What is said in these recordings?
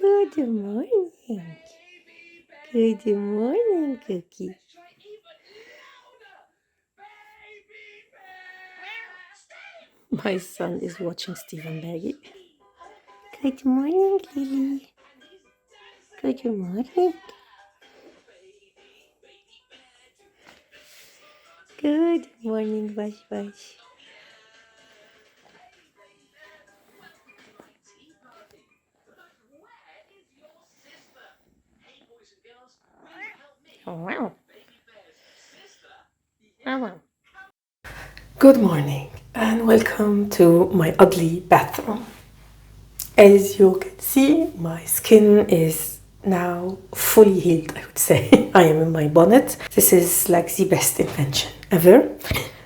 Good morning. Good morning, Cookie. My son is watching Stephen Maggie. Good morning, Lily. Good morning. Good morning, Bash Bash. Oh, wow. Oh, wow. Good morning and welcome to my ugly bathroom. As you can see, my skin is now fully healed, I would say. I am in my bonnet. This is like the best invention ever.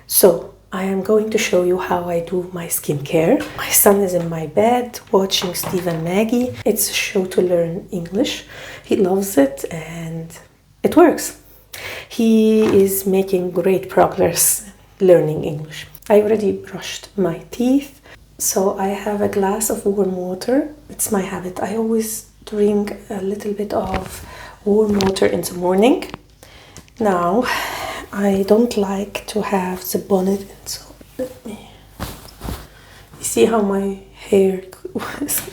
So, I am going to show you how I do my skincare. My son is in my bed watching Steve and Maggie. It's a show to learn English. He loves it and it works. He is making great progress learning English. I already brushed my teeth. So I have a glass of warm water. It's my habit. I always drink a little bit of warm water in the morning. Now, I don't like to have the bonnet in, so let me... You see how my hair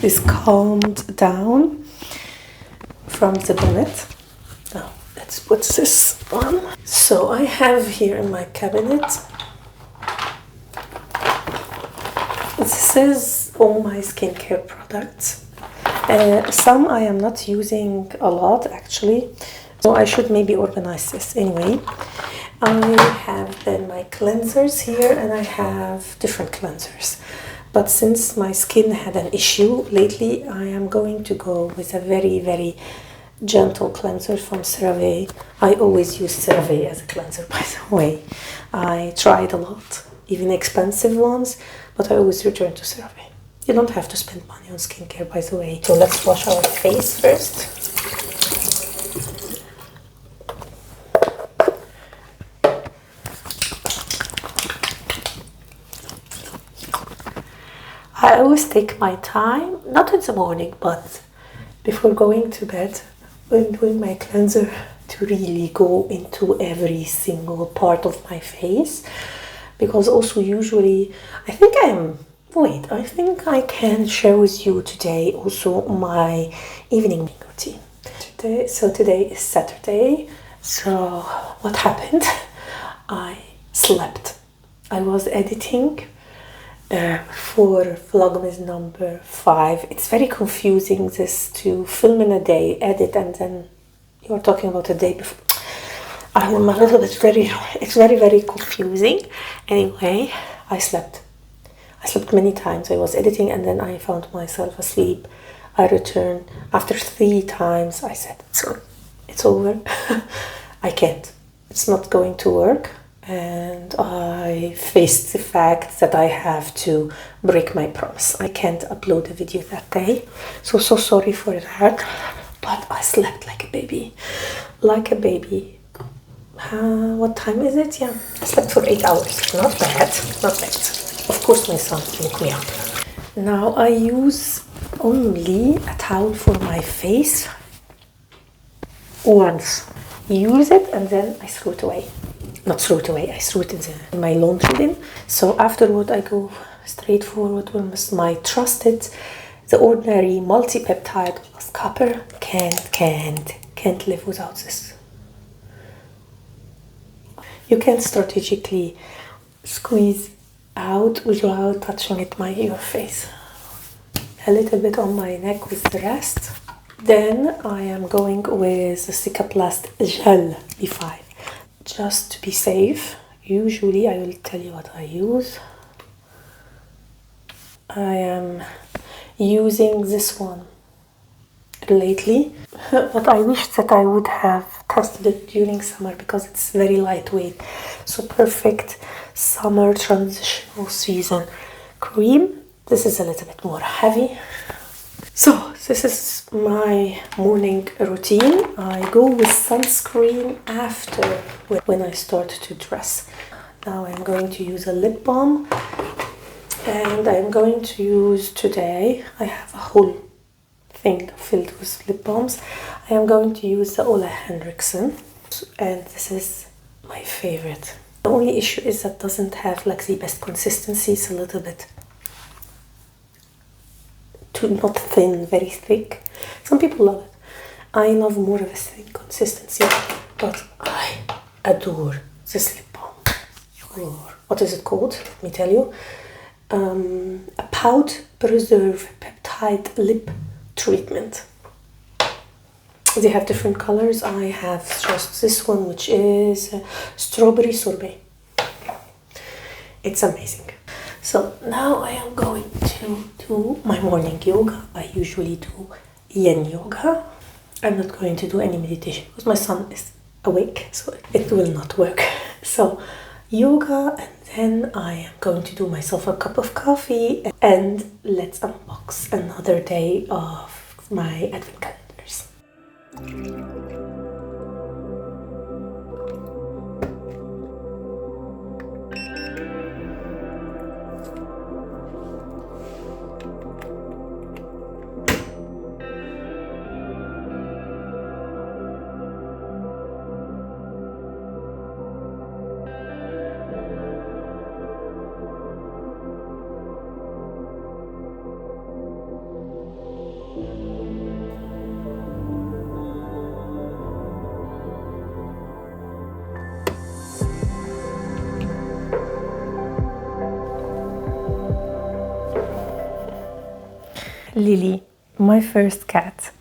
is calmed down from the bonnet? Now, let's put this on. So I have here in my cabinet, this is all my skincare products. Some I am not using a lot actually, so I should maybe organize this. Anyway, I have then my cleansers here and I have different cleansers. But since my skin had an issue lately, I am going to go with a very gentle cleanser from CeraVe. I always use CeraVe as a cleanser, by the way. I tried a lot, even expensive ones, but I always return to CeraVe. You don't have to spend money on skincare, by the way. So let's wash our face first. I always take my time, not in the morning, but before going to bed, when doing my cleanser, to really go into every single part of my face. Because also usually, I think I can share with you today also my evening routine. Today is Saturday. So what happened? I slept. I was editing for VLOGMAS number 5. It's very confusing this to film in a day, edit, and then you're talking about a day before. I'm a little bit it's very confusing. Anyway, I slept many times. I was editing and then I found myself asleep. I returned after 3 times. I said, it's over. I can't. It's not going to work. And I faced the fact that I have to break my promise. I can't upload a video that day. So sorry for that. But I slept like a baby. Like a baby. What time is it? Yeah, I slept for 8 hours. Not bad. Of course my son woke me up. Now I use only a towel for my face once. Use it and then I throw it away. Not throw it away, I threw it in my laundry bin. So afterward I go straight forward with my trusted, the ordinary multi-peptide plus copper. Can't live without this. You can strategically squeeze out without touching your face. A little bit on my neck with the rest. Then I am going with the Cicaplast Gel B5. Just to be safe, usually I will tell you what I use. I am using this one lately, but I wish that I would have tested it during summer because it's very lightweight. So perfect summer transitional season cream. This is a little bit more heavy. So this is my morning routine. I go with sunscreen after when I start to dress. Now I'm going to use a lip balm and I'm going to use today, I have a whole thing filled with lip balms. I am going to use the Ole Henriksen, and this is my favorite. The only issue is that it doesn't have like the best consistency. It's a little bit too, not thin, very thick. Some people love it. I love more of a thin consistency, but I adore this lip balm. What is it called? Let me tell you. A Pout Preserve Peptide Lip Treatment. They have different colors. I have just this one, which is Strawberry Sorbet. It's amazing. So now I am going to do my morning yoga. I usually do yin yoga. I'm not going to do any meditation because my son is awake, so it will not work. So yoga, and then I am going to do myself a cup of coffee, and let's unbox another day of my advent calendars. Lily, my first cat.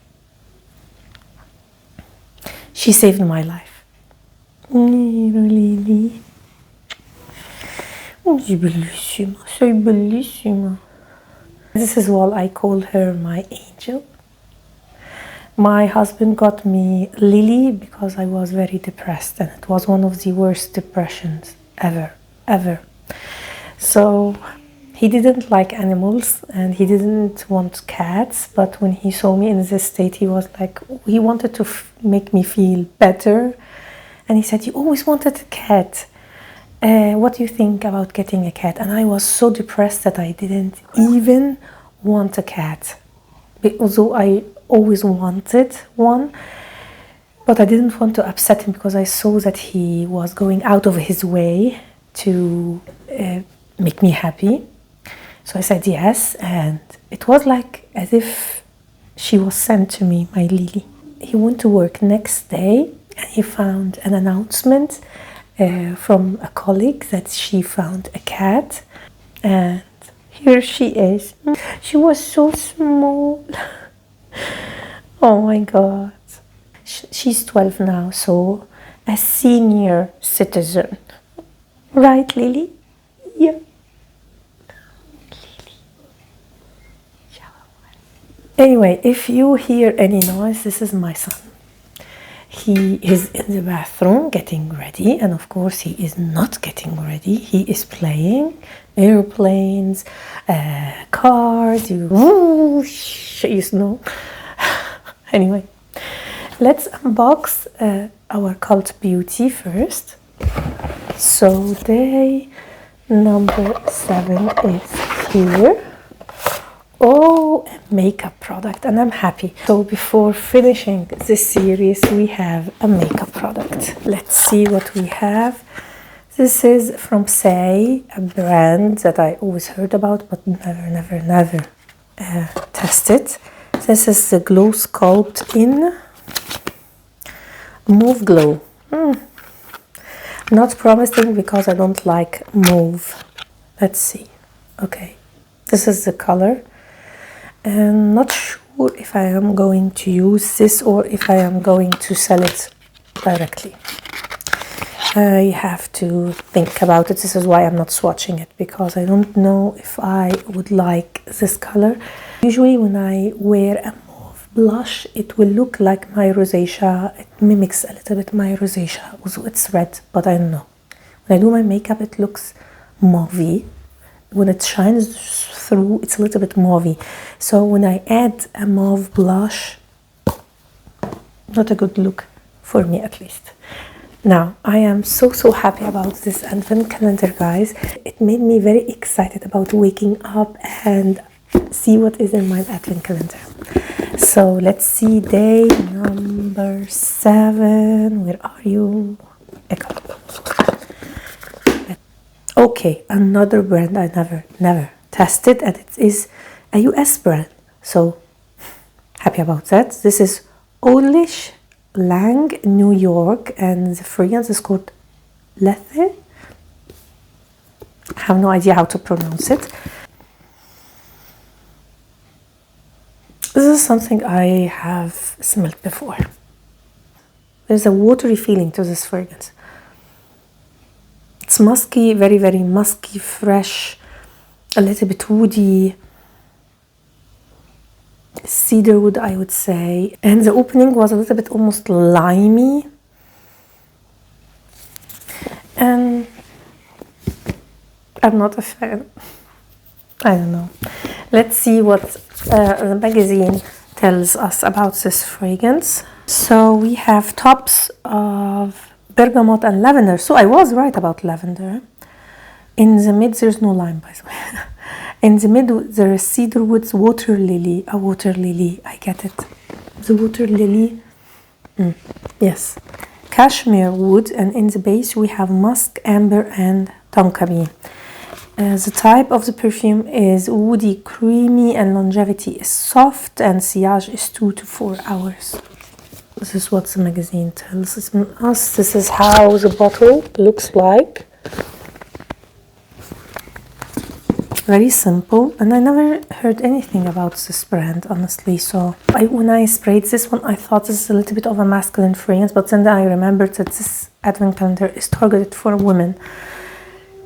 She saved my life. Lily. Oh, she's bellissima, so bellissima. This is why I call her my angel. My husband got me Lily because I was very depressed, and it was one of the worst depressions ever. So he didn't like animals and he didn't want cats, but when he saw me in this state, he was like, he wanted to make me feel better. And he said, you always wanted a cat. What do you think about getting a cat? And I was so depressed that I didn't even want a cat. Although I always wanted one, but I didn't want to upset him because I saw that he was going out of his way to make me happy. So I said yes, and it was like as if she was sent to me, my Lily. He went to work next day and he found an announcement from a colleague that she found a cat, and here she is. She was so small. Oh my God. She's 12 now, so a senior citizen. Right, Lily? Yeah. Anyway, if you hear any noise, this is my son. He is in the bathroom getting ready, and of course he is not getting ready. He is playing airplanes, cars, you know. Anyway, let's unbox our cult beauty first. So day number 7 is here. Oh, a makeup product, and I'm happy. So before finishing this series, we have a makeup product. Let's see what we have. This is from Say, a brand that I always heard about but never tested. This is the Glow Sculpt in Mauve Glow. Not promising because I don't like mauve. Let's see. Okay, this is the color. I'm not sure if I am going to use this or if I am going to sell it directly. I have to think about it. This is why I'm not swatching it, because I don't know if I would like this color. Usually when I wear a mauve blush, it will look like my rosacea. It mimics a little bit my rosacea, although it's red, but I don't know. When I do my makeup, it looks mauvey. When it shines through, it's a little bit mauvey. So when I add a mauve blush, not a good look for me, at least. Now, I am so happy about this advent calendar, guys. It made me very excited about waking up and see what is in my advent calendar. So let's see, day number 7. Where are you? Okay, another brand I never tested, and it is a US brand. So happy about that. This is Olish Lang, New York, and the fragrance is called Lethe. I have no idea how to pronounce it. This is something I have smelled before. There's a watery feeling to this fragrance. It's musky, very, very musky, fresh, a little bit woody, cedarwood, I would say. And the opening was a little bit almost limey. And I'm not a fan. I don't know. Let's see what the magazine tells us about this fragrance. So we have tops of bergamot and lavender. So I was right about lavender. In the mid, there's no lime, by the way. In the mid, there is cedarwood's water lily. A water lily, I get it. The water lily, yes. Cashmere wood, and in the base we have musk, amber, and tonka bean. The type of the perfume is woody, creamy, and longevity is soft, and sillage is 2 to 4 hours. This is what the magazine tells us. This is how the bottle looks like. Very simple, and I never heard anything about this brand, honestly. So when I sprayed this one, I thought this is a little bit of a masculine fragrance, but then I remembered that this advent calendar is targeted for women.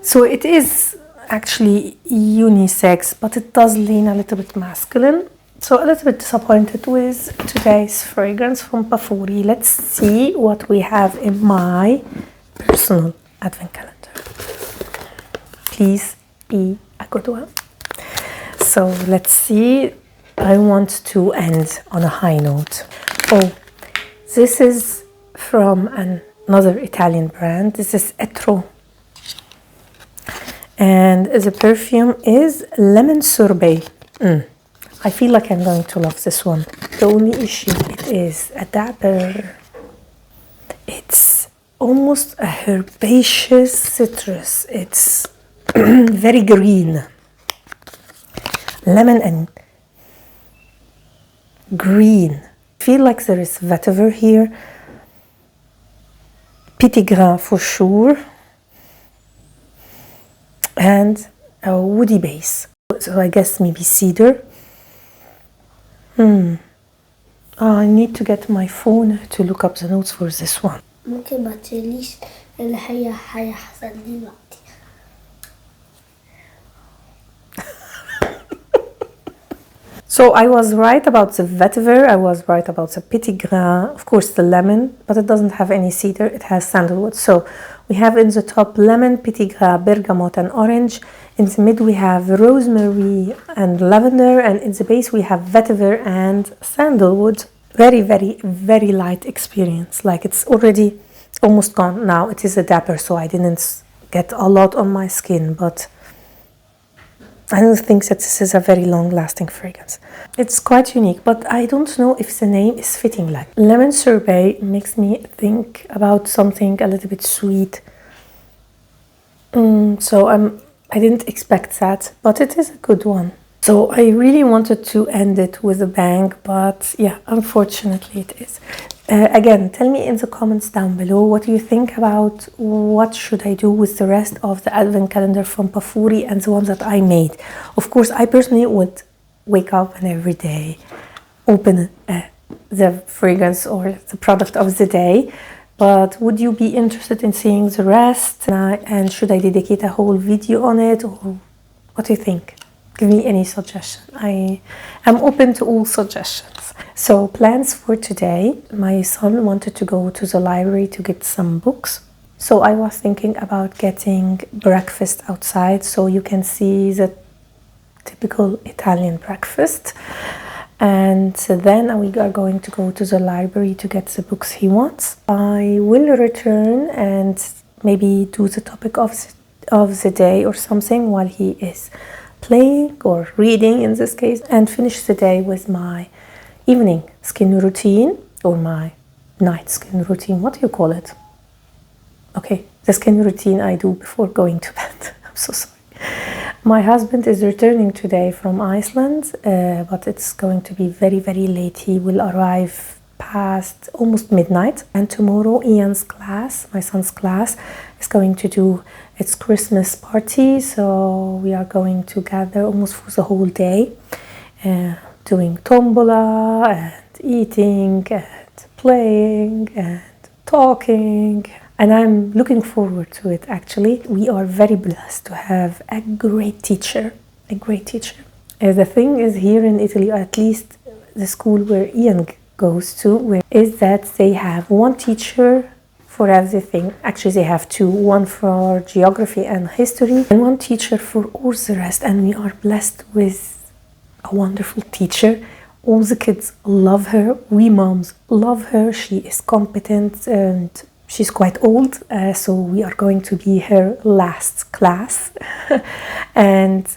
So it is actually unisex, but it does lean a little bit masculine. So a little bit disappointed with today's fragrance from Pafuri. Let's see what we have in my personal advent calendar. Please be a good one. So let's see. I want to end on a high note. Oh, this is from another Italian brand. This is Etro. And the perfume is Lemon Sorbet. I feel like I'm going to love this one. The only issue, it is a dapper. It's almost a herbaceous citrus. It's very green. Lemon and green. I feel like there is vetiver here. Petit grain for sure. And a woody base. So I guess maybe cedar. Oh, I need to get my phone to look up the notes for this one. ممكن ما تشيليش اللي هيحصل دلوقتي. So I was right about the vetiver, I was right about the petit grain, of course the lemon, but it doesn't have any cedar, it has sandalwood. So we have in the top lemon, petit grain, bergamot, and orange. In the mid we have rosemary and lavender, and in the base we have vetiver and sandalwood. Very, very, very light experience. Like it's already almost gone. Now it is a dapper, so I didn't get a lot on my skin, but I don't think that this is a very long-lasting fragrance. It's quite unique, but I don't know if the name is fitting. Like lemon sorbet makes me think about something a little bit sweet. So I didn't expect that, but it is a good one. So I really wanted to end it with a bang, but yeah, unfortunately it is. Again, tell me in the comments down below what do you think about what should I do with the rest of the advent calendar from Pafuri and the ones that I made. Of course, I personally would wake up and every day open the fragrance or the product of the day. But would you be interested in seeing the rest? And should I dedicate a whole video on it? Or what do you think? Give me any suggestion. I am open to all suggestions. So plans for today. My son wanted to go to the library to get some books. So I was thinking about getting breakfast outside so you can see the typical Italian breakfast. And then we are going to go to the library to get the books he wants. I will return and maybe do the topic of the day or something while he is playing or reading in this case, and finish the day with my evening skin routine, or my night skin routine, what do you call it? Okay, the skin routine I do before going to bed. I'm so sorry. My husband is returning today from Iceland, but it's going to be very, very late. He will arrive past almost midnight. And tomorrow, Ian's class, my son's class, is going to do its Christmas party. So we are going to gather almost for the whole day, doing tombola and eating and playing and talking. And I'm looking forward to it, actually. We are very blessed to have a great teacher, the thing is, here in Italy, at least the school where Ian goes to, is that they have one teacher for everything. Actually, they have two, one for geography and history, and one teacher for all the rest. And we are blessed with a wonderful teacher. All the kids love her. We moms love her. She is competent and she's quite old, so we are going to be her last class. And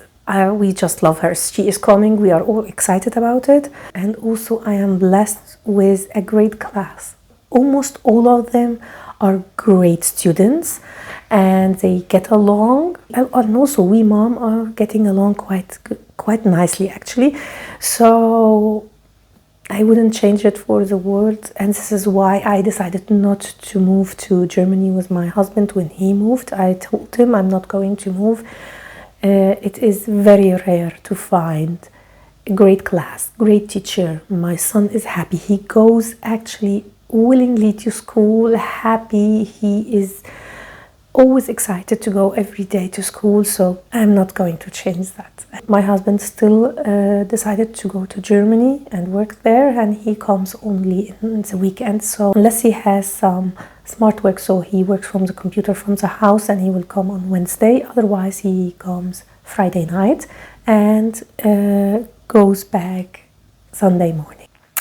we just love her. She is coming. We are all excited about it. And also I am blessed with a great class. Almost all of them are great students and they get along. And also we mom are getting along quite nicely, actually. So I wouldn't change it for the world, and this is why I decided not to move to Germany with my husband. When he moved, I told him I'm not going to move. It is very rare to find a great class, great teacher. My son is happy. He goes actually willingly to school, happy. He is always excited to go every day to school, so I'm not going to change that. My husband still decided to go to Germany and work there, and he comes only in the weekend. So unless he has some smart work, so he works from the computer from the house, and he will come on Wednesday. Otherwise, he comes Friday night and goes back Sunday morning.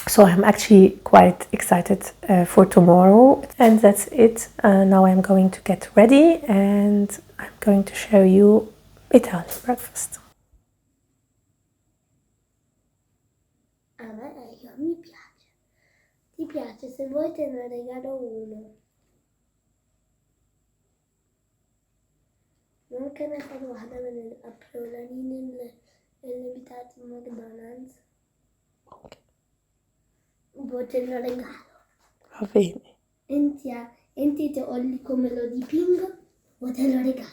So I'm actually quite excited for tomorrow, and that's it. Now I'm going to get ready and I'm going to show you Italian breakfast. A me mi piace. Ti piace? Se vuoi te ne regalo uno. ممكن اخد واحدة من الأبرولانين اللي بتاعت ماكدونالدز. Okay. Te lo regalo. Va bene. Enti تقولي come lo dipingo وte lo regalo.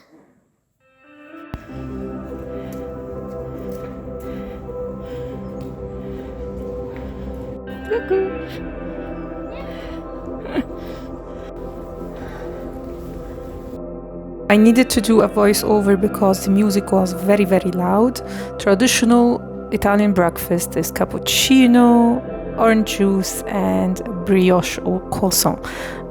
I needed to do a voiceover because the music was very, very loud. Traditional Italian breakfast is cappuccino, orange juice, and brioche or croissant.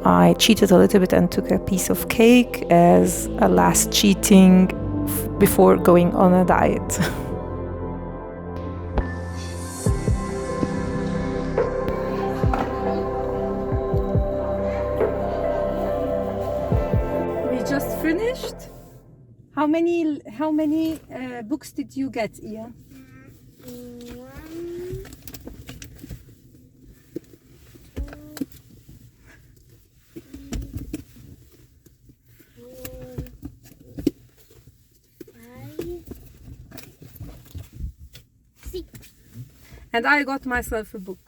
I cheated a little bit and took a piece of cake as a last cheating before going on a diet. We just finished. How many books did you get, Ian? 6. And I got myself a book.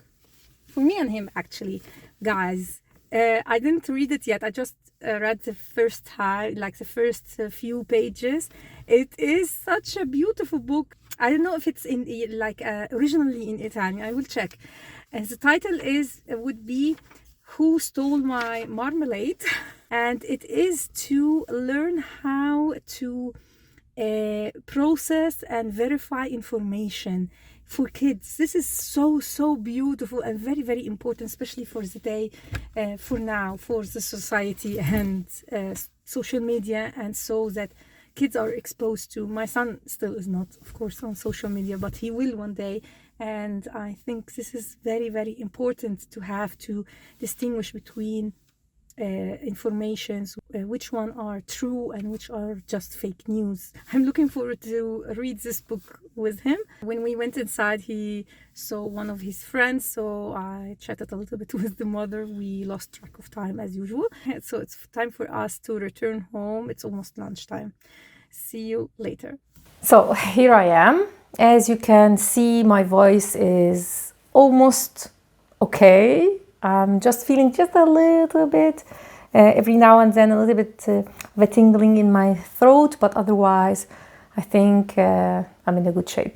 For me and him, actually. Guys, I didn't read it yet. I just read the first time, like the first few pages. It is such a beautiful book. I don't know if it's in originally in Italian. I will check. The title would be Who Stole My Marmalade? And it is to learn how to process and verify information for kids. This is so beautiful and very, very important, especially for the day, for now, for the society and social media, and so that kids are exposed to. My son still is not, of course, on social media, but he will one day. And I think this is very, very important to have to distinguish between informations, which one are true and which are just fake news. I'm looking forward to read this book with him. When we went inside, he saw one of his friends, so I chatted a little bit with the mother. We lost track of time as usual. So it's time for us to return home. It's almost lunchtime. See you later. So here I am. As you can see, my voice is almost okay. I'm just feeling just a little bit, every now and then, a little bit of a tingling in my throat, but otherwise, I think I'm in a good shape.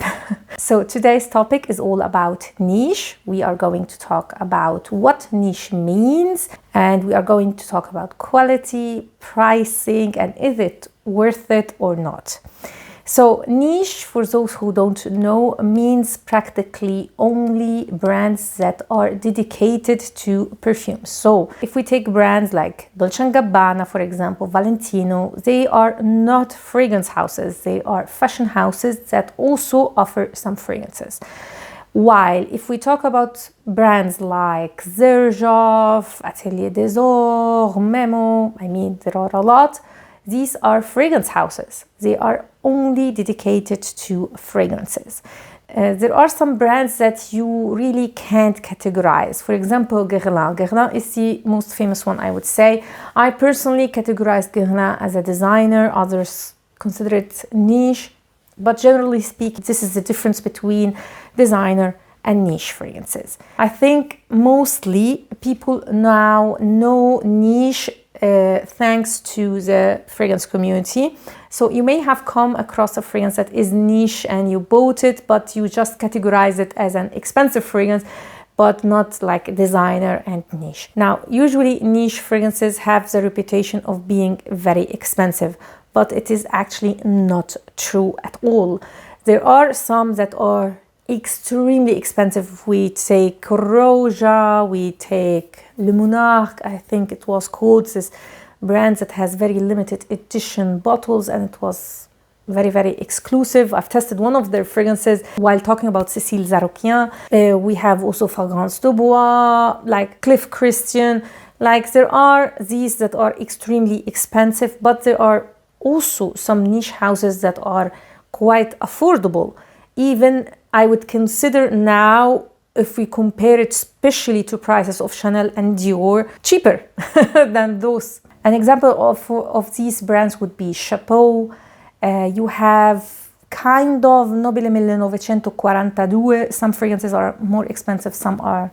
So today's topic is all about niche. We are going to talk about what niche means, and we are going to talk about quality, pricing, and is it worth it or not. So niche, for those who don't know, means practically only brands that are dedicated to perfumes. So if we take brands like Dolce & Gabbana, for example, Valentino, they are not fragrance houses. They are fashion houses that also offer some fragrances. While if we talk about brands like Xerjoff, Atelier des Ors, Memo, I mean, there are a lot. These are fragrance houses. They are only dedicated to fragrances. There are some brands that you really can't categorize. For example, Guerlain. Guerlain is the most famous one, I would say. I personally categorize Guerlain as a designer. Others consider it niche. But generally speaking, this is the difference between designer and niche fragrances. I think mostly people now know niche thanks to the fragrance community. So you may have come across a fragrance that is niche and you bought it, but you just categorize it as an expensive fragrance, but not like designer and niche. Now, usually niche fragrances have the reputation of being very expensive, but it is actually not true at all. There are some that are extremely expensive. We take Roja, we take Le Monarque, I think it was called, this brand that has very limited edition bottles, and it was very, very exclusive. I've tested one of their fragrances while talking about Cécile Zarokian. We have also Fragrance de Bois, like Cliff Christian. Like there are these that are extremely expensive, but there are also some niche houses that are quite affordable. Even I would consider now, if we compare it especially to prices of Chanel and Dior, cheaper than those. An example of these brands would be Chapeau. You have kind of Nobile 1942. Some fragrances are more expensive, some are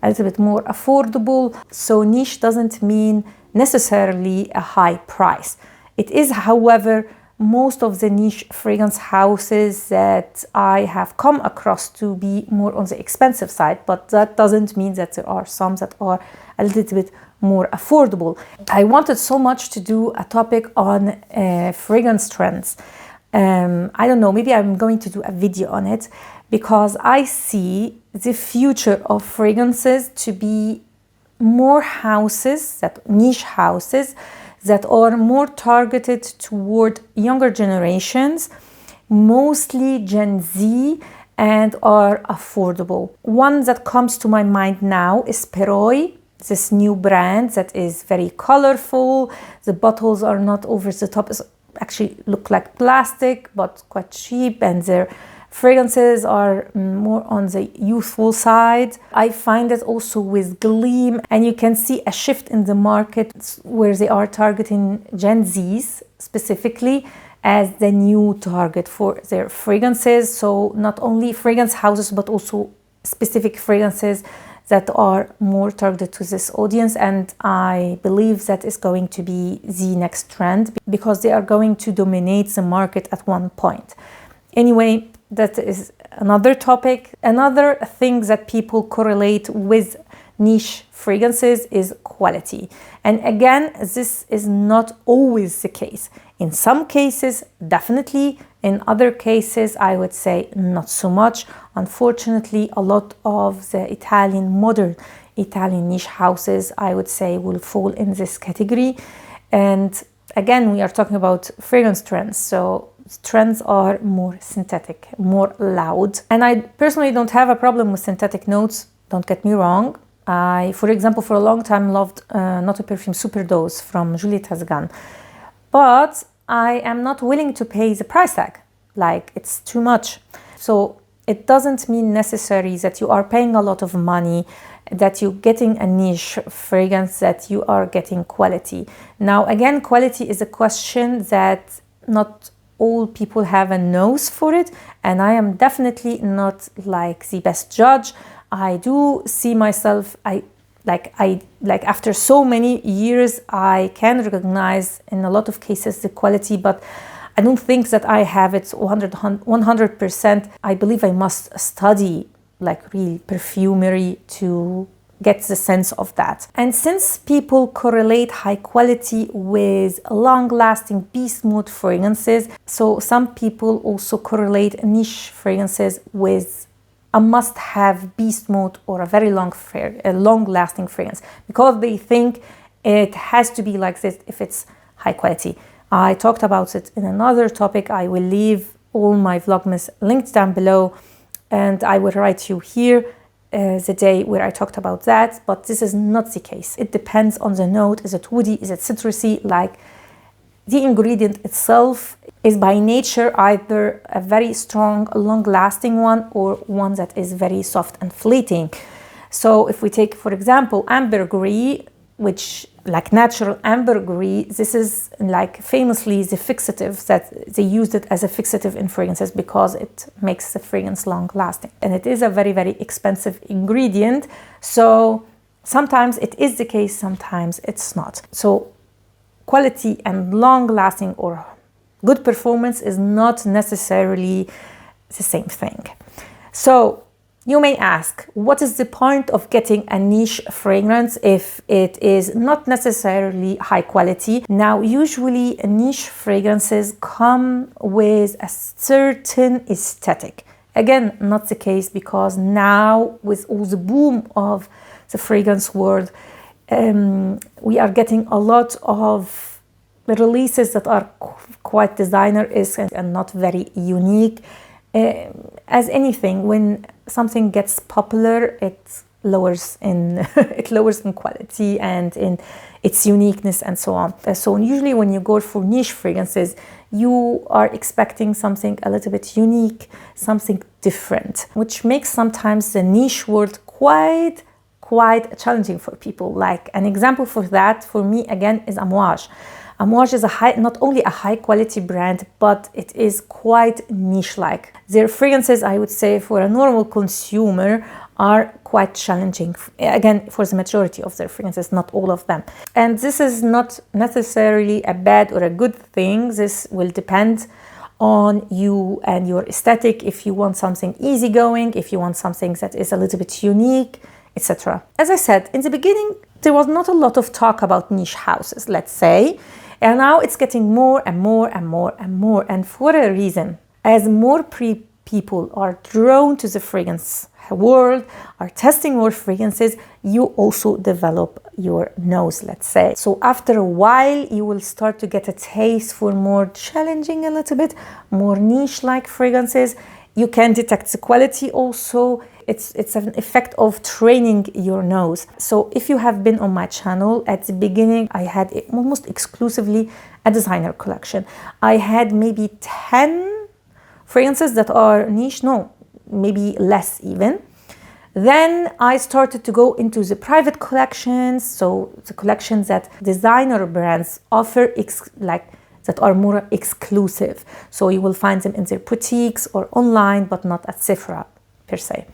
a little bit more affordable. So niche doesn't mean necessarily a high price. It is, however, most of the niche fragrance houses that I have come across to be more on the expensive side, but that doesn't mean that there are some that are a little bit more affordable. I wanted so much to do a topic on fragrance trends. I don't know, maybe I'm going to do a video on it, because I see the future of fragrances to be more houses, that niche houses, that are more targeted toward younger generations, mostly Gen Z, and are affordable. One that comes to my mind now is Perroy, this new brand that is very colorful. The bottles are not over the top, actually look like plastic, but quite cheap, and their fragrances are more on the youthful side. I find it also with Gleam, and you can see a shift in the market where they are targeting Gen Zs specifically as the new target for their fragrances. So not only fragrance houses, but also specific fragrances that are more targeted to this audience, and I believe that is going to be the next trend, because they are going to dominate the market at one point. Anyway, that is another topic. Another thing that people correlate with niche fragrances is quality. And again, this is not always the case. In some cases, definitely. In other cases, I would say not so much. Unfortunately, a lot of the modern Italian niche houses, I would say, will fall in this category. And again, we are talking about fragrance trends. So trends are more synthetic, more loud. And I personally don't have a problem with synthetic notes. Don't get me wrong. I, for example, for a long time loved not a perfume Superdose from Juliette Hasgan, but I am not willing to pay the price tag. Like, it's too much. So it doesn't mean necessarily that you are paying a lot of money, that you're getting a niche fragrance, that you are getting quality. Now, again, quality is a question that not all people have a nose for it, and I am definitely not like the best judge. I do see myself, after so many years, I can recognize in a lot of cases the quality, but I don't think that I have it 100%. I believe I must study like real perfumery to get the sense of that. And since people correlate high quality with long-lasting beast mode fragrances, so some people also correlate niche fragrances with a must-have beast mode or a very long-lasting fragrance, because they think it has to be like this if it's high quality. I talked about it in another topic. I will leave all my Vlogmas linked down below, and I will write you here the day where I talked about that, but this is not the case. It depends on the note. Is it woody? Is it citrusy? Like, the ingredient itself is by nature either a very strong, long-lasting one or one that is very soft and fleeting. So if we take, for example, ambergris, which like natural ambergris, this is like famously the fixative, that they used it as a fixative in fragrances because it makes the fragrance long lasting. And it is a very, very expensive ingredient. So sometimes it is the case, sometimes it's not. So quality and long lasting or good performance is not necessarily the same thing. So you may ask, what is the point of getting a niche fragrance if it is not necessarily high quality? Now, usually niche fragrances come with a certain aesthetic. Again, not the case, because now with all the boom of the fragrance world, we are getting a lot of releases that are quite designer-esque and not very unique. As anything, when something gets popular, it lowers in quality and in its uniqueness and so on. So usually when you go for niche fragrances, you are expecting something a little bit unique, something different, which makes sometimes the niche world quite challenging for people. Like an example for that, for me again, is Amouage. Amouage is not only a high quality brand, but it is quite niche-like. Their fragrances, I would say, for a normal consumer are quite challenging. Again, for the majority of their fragrances, not all of them. And this is not necessarily a bad or a good thing. This will depend on you and your aesthetic. If you want something easygoing, if you want something that is a little bit unique, etc. As I said, in the beginning, there was not a lot of talk about niche houses, let's say. And now it's getting more and more and more and more. And for a reason, as more people are drawn to the fragrance world, are testing more fragrances, you also develop your nose, let's say. So after a while, you will start to get a taste for more challenging, a little bit more niche-like fragrances. You can detect the quality also. It's an effect of training your nose. So if you have been on my channel, at the beginning, I had almost exclusively a designer collection. I had maybe 10 fragrances that are niche, no, maybe less even. Then I started to go into the private collections, so the collections that designer brands offer, that are more exclusive. So you will find them in their boutiques or online, but not at Sephora per se.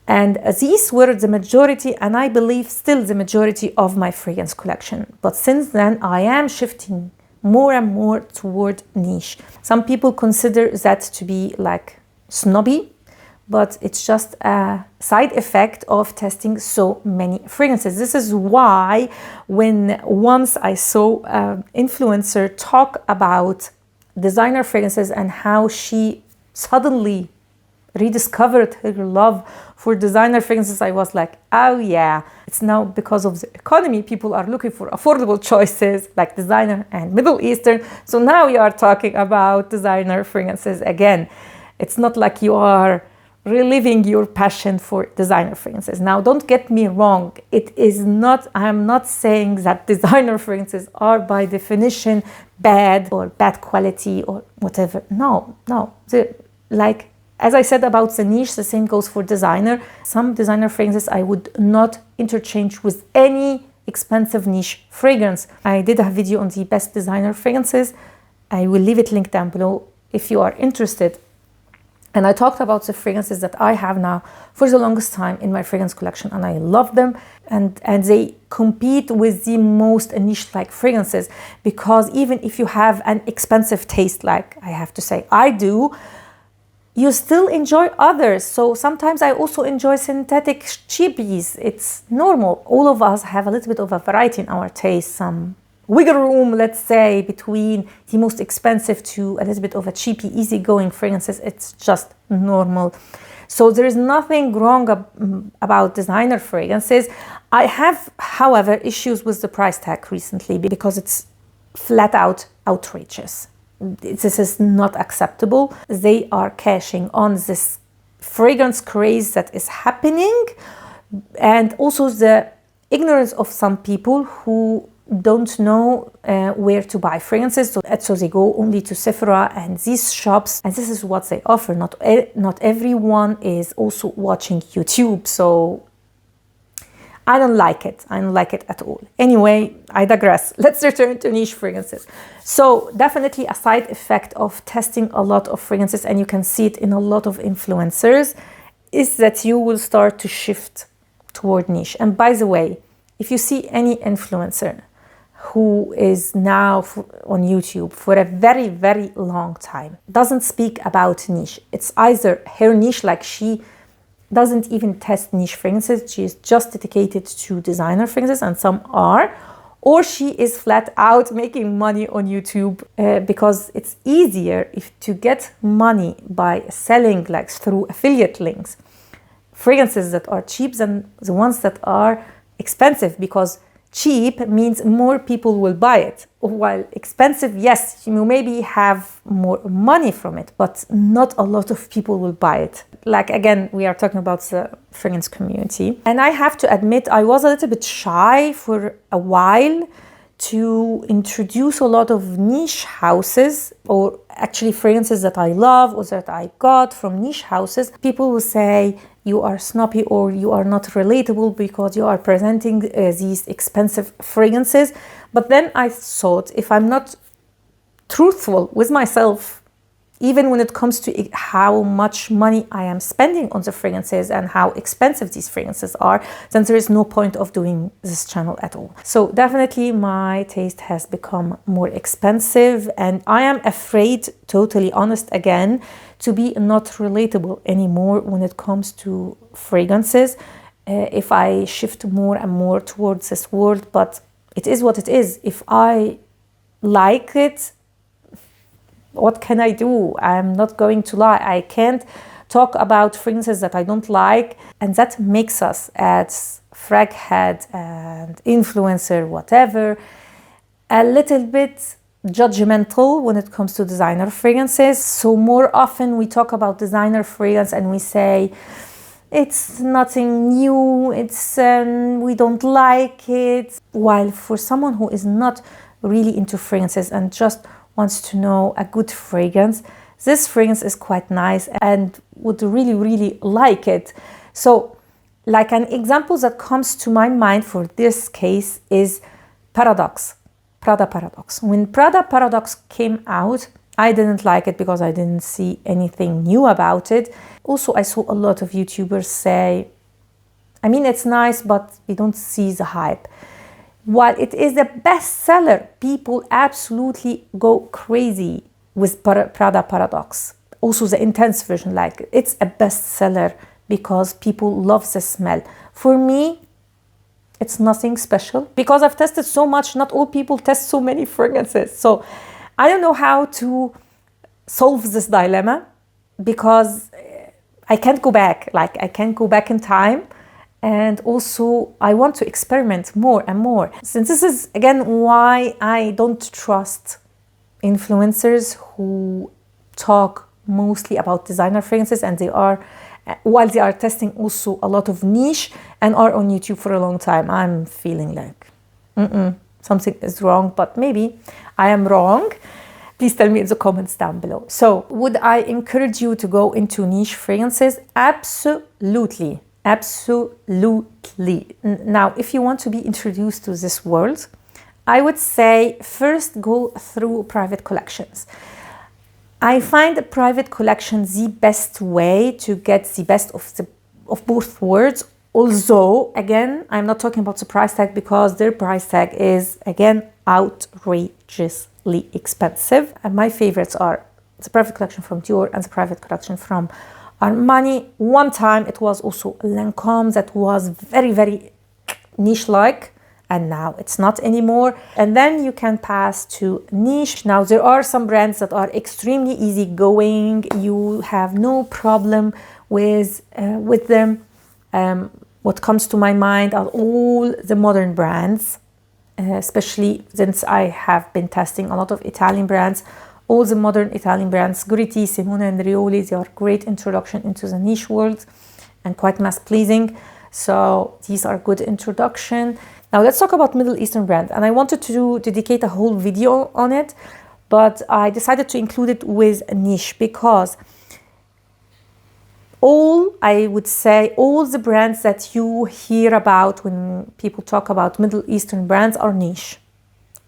And these were the majority, and I believe still the majority of my fragrance collection. But since then, I am shifting more and more toward niche. Some people consider that to be like snobby, but it's just a side effect of testing so many fragrances. This is why when once I saw an influencer talk about designer fragrances and how she suddenly rediscovered her love for designer fragrances, I was like, oh yeah, it's now because of the economy. People are looking for affordable choices like designer and Middle Eastern. So now we are talking about designer fragrances again. It's not like you are reliving your passion for designer fragrances. Now, don't get me wrong. I am not saying that designer fragrances are by definition bad or bad quality or whatever. No. Like, as I said about the niche, the same goes for designer. Some designer fragrances I would not interchange with any expensive niche fragrance. I did a video on the best designer fragrances. I will leave it linked down below if you are interested. And I talked about the fragrances that I have now for the longest time in my fragrance collection, and I love them. And they compete with the most niche-like fragrances, because even if you have an expensive taste, like I have to say I do, you still enjoy others. So sometimes I also enjoy synthetic cheapies. It's normal. All of us have a little bit of a variety in our taste, some wiggle room, let's say, between the most expensive to a little bit of a cheapy, easygoing fragrances. It's just normal. So there is nothing wrong about designer fragrances. I have, however, issues with the price tag recently because it's flat out outrageous. This is not acceptable. They are cashing on this fragrance craze that is happening, and also the ignorance of some people who don't know where to buy fragrances, so they go only to Sephora and these shops, and this is what they offer. Not everyone is also watching YouTube, so I don't like it. I don't like it at all. Anyway, I digress. Let's return to niche fragrances. So definitely a side effect of testing a lot of fragrances, and you can see it in a lot of influencers, is that you will start to shift toward niche. And by the way, if you see any influencer who is now on YouTube for a very, very long time, doesn't speak about niche, it's either her niche, like she doesn't even test niche fragrances, she is just dedicated to designer fragrances, and some are, or she is flat out making money on YouTube because it's easier to get money by selling, like through affiliate links, fragrances that are cheap than the ones that are expensive, because cheap means more people will buy it, while expensive, yes, you maybe have more money from it, but not a lot of people will buy it. Like, again, we are talking about the fragrance community. And I have to admit, I was a little bit shy for a while to introduce a lot of niche houses, or actually fragrances that I love or that I got from niche houses. People will say you are snobby or you are not relatable because you are presenting these expensive fragrances. But then I thought, if I'm not truthful with myself, even when it comes to how much money I am spending on the fragrances and how expensive these fragrances are, then there is no point of doing this channel at all. So definitely my taste has become more expensive, and I am afraid, totally honest again, to be not relatable anymore when it comes to fragrances. If I shift more and more towards this world, but it is what it is. If I like it, what can I do? I'm not going to lie. I can't talk about fragrances that I don't like, and that makes us as fraghead and influencer, whatever, a little bit judgmental when it comes to designer fragrances. So more often we talk about designer fragrance and we say it's nothing new, it's we don't like it. While for someone who is not really into fragrances and just wants to know a good fragrance, this fragrance is quite nice and would really, really like it. So like an example that comes to my mind for this case is Prada Paradox. When Prada Paradox came out, I didn't like it because I didn't see anything new about it. Also, I saw a lot of YouTubers say, I mean, it's nice, but we don't see the hype. While it is the best seller, people absolutely go crazy with Prada Paradox. Also the intense version, like it's a best seller because people love the smell. For me, it's nothing special because I've tested so much. Not all people test so many fragrances. So I don't know how to solve this dilemma because I can't go back. Like I can't go back in time. And also, I want to experiment more and more. Since this is, again, why I don't trust influencers who talk mostly about designer fragrances and they are while they are testing also a lot of niche and are on YouTube for a long time. I'm feeling like something is wrong, but maybe I am wrong. Please tell me in the comments down below. So would I encourage you to go into niche fragrances? Absolutely. Absolutely. Now, if you want to be introduced to this world, I would say first go through private collections. I find the private collection the best way to get the best of both worlds. Although, again, I'm not talking about the price tag because their price tag is, again, outrageously expensive. And my favorites are the private collection from Dior and the private collection from Armani. One time it was also Lancôme that was very, very niche-like, and now it's not anymore. And then you can pass to niche. Now there are some brands that are extremely easygoing. You have no problem with them. What comes to my mind are all the modern brands, especially since I have been testing a lot of Italian brands. All the modern Italian brands, Goriti, Simone and Rioli, they are great introduction into the niche world and quite mass pleasing. So these are good introduction. Now let's talk about Middle Eastern brands, and I wanted to dedicate a whole video on it, but I decided to include it with niche because I would say all the brands that you hear about when people talk about Middle Eastern brands are niche.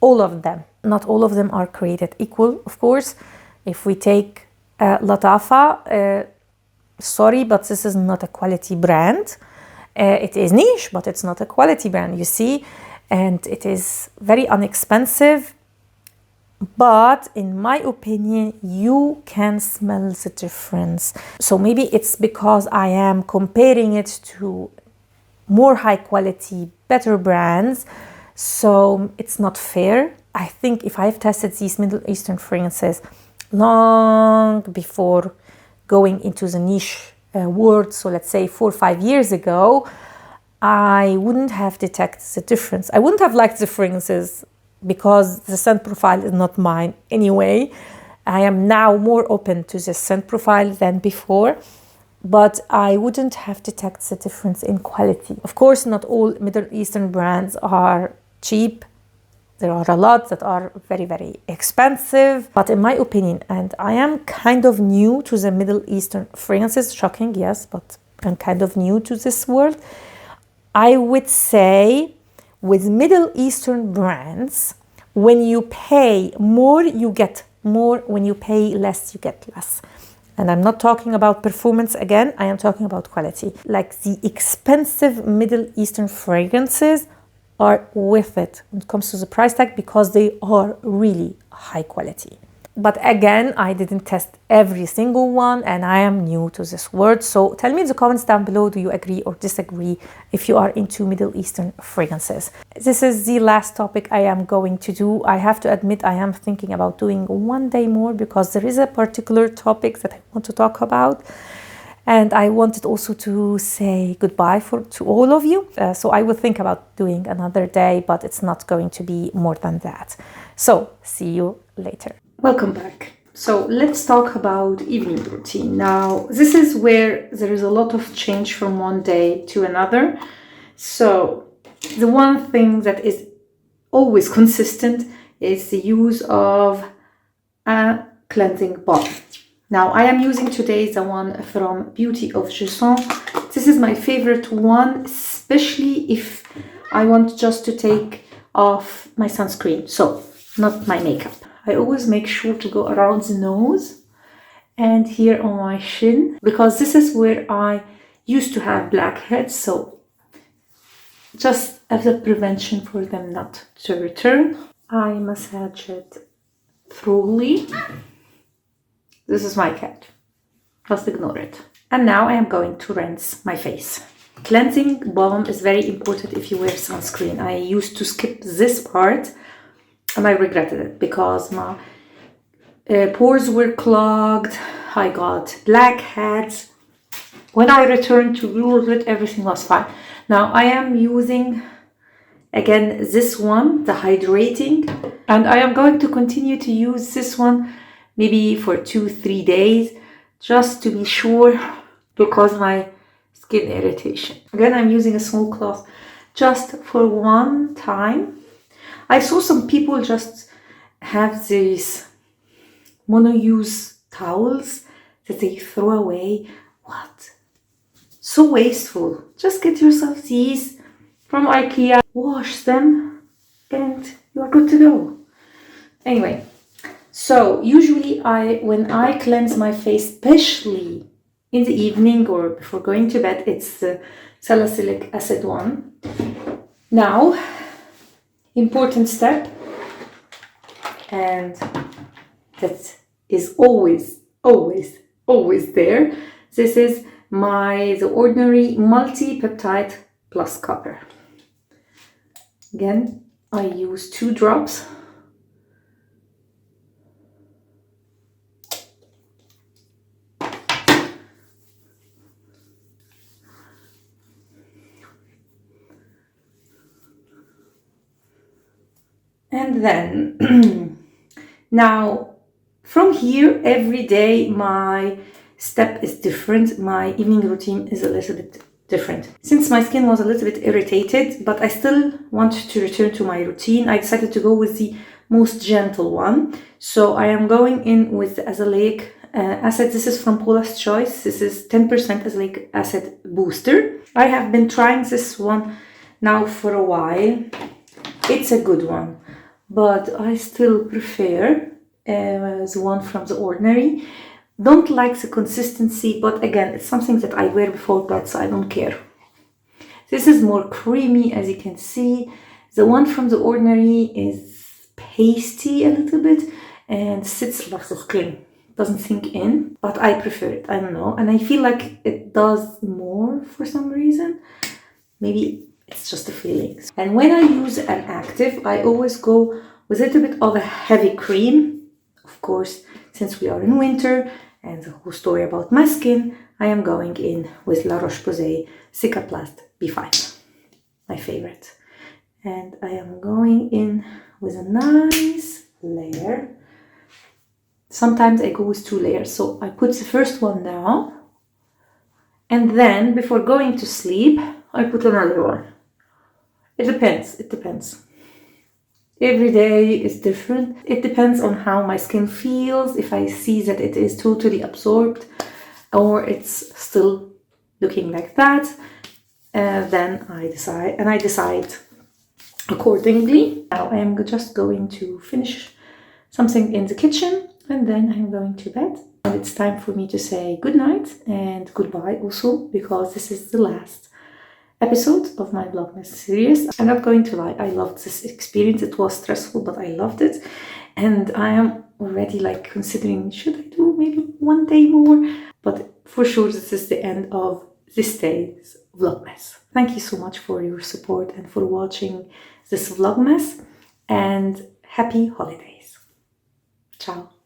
All of them. Not all of them are created equal, of course. If we take Latafa, sorry, but this is not a quality brand. It is niche, but it's not a quality brand, you see. And it is very inexpensive. But in my opinion, you can smell the difference. So maybe it's because I am comparing it to more high quality, better brands. So it's not fair. I think if I've tested these Middle Eastern fragrances long before going into the niche world, so let's say 4 or 5 years ago, I wouldn't have detected the difference. I wouldn't have liked the fragrances because the scent profile is not mine anyway. I am now more open to the scent profile than before, but I wouldn't have detected the difference in quality. Of course, not all Middle Eastern brands are cheap. There are a lot that are very, very expensive. But in my opinion, and I am kind of new to the Middle Eastern fragrances, shocking, yes, but I'm kind of new to this world. I would say with Middle Eastern brands, when you pay more, you get more. When you pay less, you get less. And I'm not talking about performance again, I am talking about quality. Like the expensive Middle Eastern fragrances are worth it when it comes to the price tag because they are really high quality. But again, I didn't test every single one and I am new to this world. So tell me in the comments down below, do you agree or disagree if you are into Middle Eastern fragrances? This is the last topic I am going to do. I have to admit I am thinking about doing one day more because there is a particular topic that I want to talk about. And I wanted also to say goodbye to all of you. So I will think about doing another day, but it's not going to be more than that. So see you later. Welcome back. So let's talk about evening routine. Now, this is where there is a lot of change from one day to another. So the one thing that is always consistent is the use of a cleansing balm. Now, I am using today the one from Beauty of Jusson. This is my favorite one, especially if I want just to take off my sunscreen, so not my makeup. I always make sure to go around the nose and here on my chin, because this is where I used to have blackheads, so just as a prevention for them not to return, I massage it thoroughly. This is my cat. Just ignore it. And now I am going to rinse my face. Cleansing balm is very important if you wear sunscreen. I used to skip this part and I regretted it because my pores were clogged. I got blackheads. When I returned to use it, everything was fine. Now I am using again this one, the hydrating, and I am going to continue to use this one maybe for 2-3 days, just to be sure will cause my skin irritation. Again, I'm using a small cloth just for one time. I saw some people just have these mono-use towels that they throw away. What? So wasteful. Just get yourself these from IKEA, wash them, and you're good to go. Anyway, so usually when I cleanse my face, especially in the evening or before going to bed, it's the salicylic acid one. Now, important step, and that is always there. This is the ordinary multi-peptide plus copper. Again, I use 2 drops. And then, now, from here, every day my step is different. My evening routine is a little bit different. Since my skin was a little bit irritated, but I still want to return to my routine, I decided to go with the most gentle one. So I am going in with the azelaic acid. This is from Paula's Choice. This is 10% azelaic acid booster. I have been trying this one now for a while. It's a good one, but I still prefer the one from The Ordinary. Don't like the consistency, but again, it's something that I wear before bed, so I don't care. This is more creamy, as you can see. The one from The Ordinary is pasty a little bit and sits above the skin. Doesn't sink in, but I prefer it. I don't know, and I feel like it does more for some reason. Maybe it's just a feeling. And when I use an active, I always go with a little bit of a heavy cream. Of course, since we are in winter and the whole story about my skin, I am going in with La Roche-Posay Cicaplast B5, my favorite. And I am going in with a nice layer. Sometimes I go with 2 layers. So I put the first one now, and then before going to sleep, I put another one. It depends. Every day is different. It depends on how my skin feels. If I see that it is totally absorbed or it's still looking like that, then I decide accordingly. Now I am just going to finish something in the kitchen, and then I'm going to bed. And it's time for me to say good night and goodbye also, because this is the last episode of my Vlogmas series. I'm not going to lie, I loved this experience. It was stressful, but I loved it. And I am already like considering, should I do maybe one day more? But for sure, this is the end of this day's Vlogmas. Thank you so much for your support and for watching this Vlogmas, and happy holidays. Ciao.